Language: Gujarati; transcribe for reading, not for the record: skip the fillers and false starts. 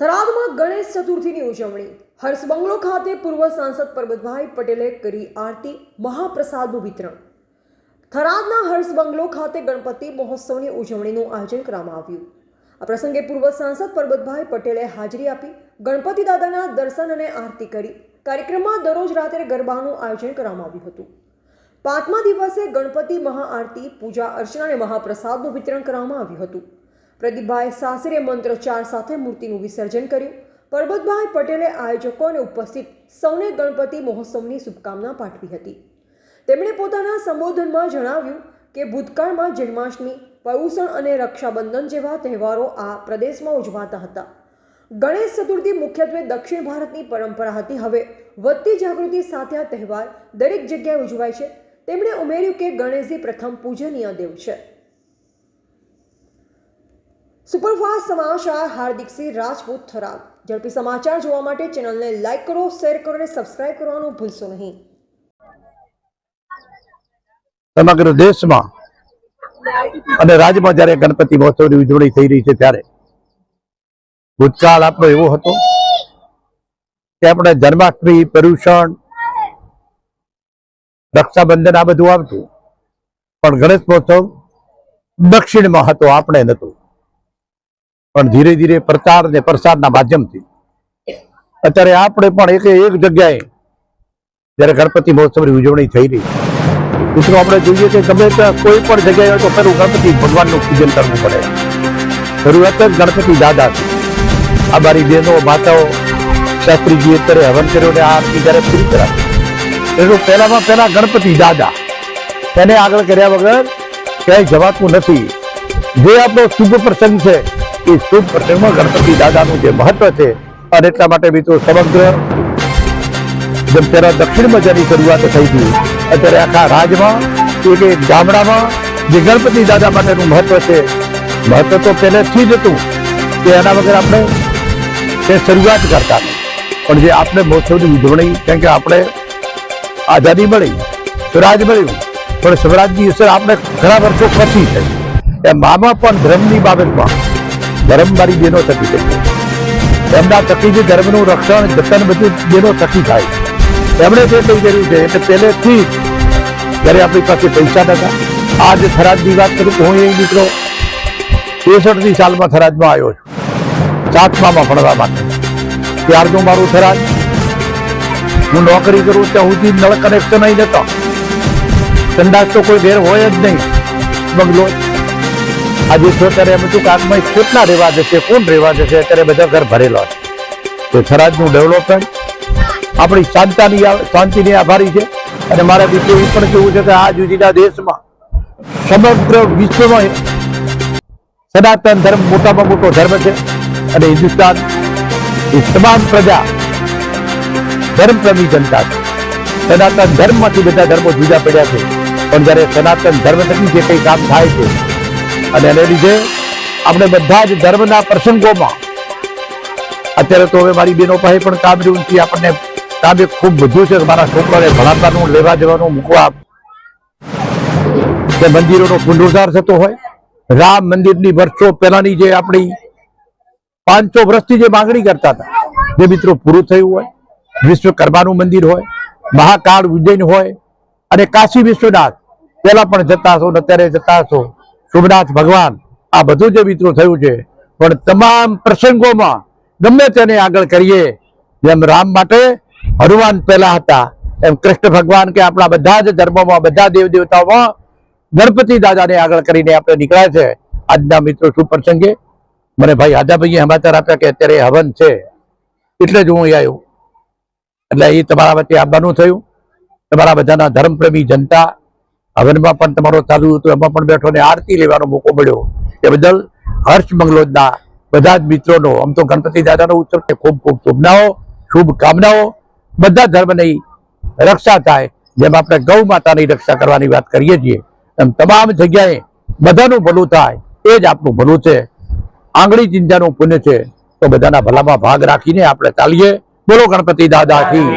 થરાદમાં ગણેશ ચતુર્થીની ઉજવણી હર્ષ બંગલો ખાતે પૂર્વ સાંસદ પરબતભાઈ પટેલે કરી આરતી મહાપ્રસાદનું વિતરણ। થરાદના હર્ષ બંગલો ખાતે ગણપતિ મહોત્સવની ઉજવણીનું આયોજન કરવામાં આવ્યું। આ પ્રસંગે પૂર્વ સાંસદ પરબતભાઈ પટેલે હાજરી આપી ગણપતિ દાદાના દર્શન અને આરતી કરી। કાર્યક્રમમાં દરરોજ રાત્રે ગરબાનું આયોજન કરવામાં આવ્યું હતું। પાંચમા દિવસે ગણપતિ મહાઆરતી પૂજા અર્ચના અને મહાપ્રસાદનું વિતરણ કરવામાં આવ્યું હતું। પ્રદીપભાઈ સાસરે મંત્રોચ્ચાર સાથે મૂર્તિનું વિસર્જન કર્યું। પરબતભાઈ પટેલે આયોજકો અને ઉપસ્થિત સૌને ગણપતિ મહોત્સવની શુભકામના પાઠવી હતી। તેમણે પોતાના સંબોધનમાં જણાવ્યું કે ભૂતકાળમાં જન્માષ્ટમી, પર્યુષણ અને રક્ષાબંધન જેવા તહેવારો આ પ્રદેશમાં ઉજવાતા હતા। ગણેશ ચતુર્થી મુખ્યત્વે દક્ષિણ ભારતની પરંપરા હતી। હવે વધતી જાગૃતિ સાથે આ તહેવાર દરેક જગ્યાએ ઉજવાય છે। તેમણે ઉમેર્યું કે ગણેશજી પ્રથમ પૂજનીય દેવ છે। સુપરફાસ્ટ સમાચાર હાર્દિકસિંહ રાજપૂત થરાદ। ઝડપી સમાચાર જોવા માટે ચેનલને લાઈક કરો, શેર કરો અને સબસ્ક્રાઇબ કરવાનું ભૂલશો નહીં। સમગ્ર દેશમાં અને રાજ્યમાં જ્યારે ગણપતિ મહોત્સવની ઉજવણી થઈ રહી છે ત્યારે ભૂતકાળ આપણો એવો હતો કે આપણે જન્માષ્ટમી, પર્યુષણ, રક્ષાબંધન આ બધું આવતું, પણ ગણેશ મહોત્સવ દક્ષિણમાં હતો, આપણે નહોતું। પણ ધીરે ધીરે પ્રચાર અને પ્રસારના માધ્યમથી અત્યારે આપણે પણ એક જગ્યાએ જ્યારે ગણપતિ મહોત્સવની ઉજવણી થઈ રહી મિત્રો, આપણે જોઈએ કે ગમે ત્યાં કોઈ પણ જગ્યાએ હોય તો પેલું ગણપતિ ભગવાનનું પૂજન કરવું પડે। શરૂઆત જ ગણપતિ દાદા છે। આ મારી બહેનો, માતાઓ, શાસ્ત્રીજી અત્યારે હવન કર્યો ને આ આરતી જ્યારે પૂરી કરાવી એનું પહેલામાં પહેલા ગણપતિ દાદા, એને આગળ કર્યા વગર ક્યાંય જવાતું નથી। જે આપણો શુભ પ્રસંગ છે એ શુભ પ્રસંગમાં ગણપતિ દાદાનું જે મહત્વ છે અને એટલા માટે મિત્રો સમગ્ર જેમ પહેલા દક્ષિણમાં જેની શરૂઆત થઈ હતી અત્યારે આખા રાજ્યમાં એક ગામડામાં જે ગણપતિ દાદા માટેનું મહત્વ છે, મહત્વ તો પહેલેથી જ હતું કે એના વગર આપણે તે શરૂઆત કરતા, પણ જે આપણે મહોત્સવની ઉજવણી, કેમ કે આપણે આઝાદી મળી, સ્વરાજ મળ્યું, પણ સ્વરાજની અસર આપણે ઘણા વર્ષો પછી થઈ। એમાં પણ ધર્મની બાબતમાં ધર્મ મારી બહેનો થકી થઈ, એમના થકી જે ધર્મનું રક્ષણ જતન બધું બહેનો થકી થાય। એમણે જે કંઈ કર્યું છે એટલે પહેલેથી જ્યારે આપણી પાસે પૈસા નતા, આજ થરાદની વાત કરું તો હું એ મિત્રો 63 સાલમાં થરાદમાં આવ્યો છું, 7મામાં ભણવા માટે। ત્યારનું મારું થરાદ, હું નોકરી કરું ત્યાં સુધી નળ કનેક્શન અહીં નતો, સંડાસ તો કોઈ ઘેર હોય જ નહીં, બંગલો। આજે જો ત્યારે એમ હતું કે આત્મા કેટલા રહેવા જશે, કોણ રહેવા જશે, અત્યારે બધા ઘર ભરેલા છે। તો થરાદનું ડેવલપમેન્ટ આપણી શાંતિની આભારી છે। અને મારા મિત્રો એ પણ કેવું છે કે આ સુધીના દેશમાં સમગ્ર વિશ્વમાં સનાતન ધર્મ મોટામાં મોટો ધર્મ છે અને હિન્દુસ્તાન એ તમામ પ્રજા ધર્મપ્રેમી જનતા છે। સનાતન ધર્મમાંથી બધા ધર્મો જુદા પડ્યા છે, પણ જ્યારે સનાતન ધર્મ થકી જે કંઈ કામ થાય છે અને એને લીધે આપણે બધા જ ધર્મના પ્રસંગોમાં અત્યારે તો હવે મારી બહેનો પાસે પણ કામ જેવું છે, આપણને કામ ખૂબ બધું છે। મારા છોકરાને ભણાવવાનું, લેવા જવાનું, મૂકવા, કે મંદિરોનો પુનરુદ્ધાર થતો હોય, રામ મંદિરની વર્ષો પહેલાની જે આપણી 500 વર્ષથી જે માંગણી કરતા હતા જે મિત્રો પૂરું થયું હોય, વિશ્વકર્માનું મંદિર હોય, મહાકાળ ઉજ્જૈન હોય અને કાશી વિશ્વનાથ પહેલા પણ જતા હશો ને અત્યારે જતા હશો, સોમનાથ ભગવાન, આ બધું જે મિત્રો થયું છે। પણ તમામ પ્રસંગોમાં ગમે તેને આગળ કરીએ, જેમ રામ માટે હનુમાન પહેલા હતા, એમ કૃષ્ણ ભગવાન કે આપણા બધા જ ધર્મોમાં, બધા દેવ દેવતાઓમાં ગણપતિ દાદાને આગળ કરીને આપણે નીકળ્યા છે। આજના મિત્રો શુભ પ્રસંગે મને ભાઈ આદાભાઈએ સમાચાર આપ્યા કે અત્યારે હવન છે, એટલે જ હું આવ્યો। એટલે એ તમારા વચ્ચે આવવાનું થયું। તમારા બધાના ધર્મપ્રેમી જનતા હવનમાં પણ તમારો ચાલુ હતું, એમાં પણ બેઠો ને આરતી લેવાનો મોકો મળ્યો, એ બદલ હર્ષ મંગલોદના બધા જ મિત્રોનો, આમ તો ગણપતિ દાદાનો ઉત્સવ ખૂબ ખૂબ શુભકામનાઓ। બધા ધર્મની રક્ષા થાય, જેમ આપણે ગૌ માતાની રક્ષા કરવાની વાત કરીએ છીએ એમ તમામ જગ્યાએ બધાનું ભલું થાય, એ જ આપણું ભલું છે। આંગળી ચિંતાનું પુણ્ય છે, તો બધાના ભલામાં ભાગ રાખીને આપણે ચાલીએ। બોલો ગણપતિ દાદા કી।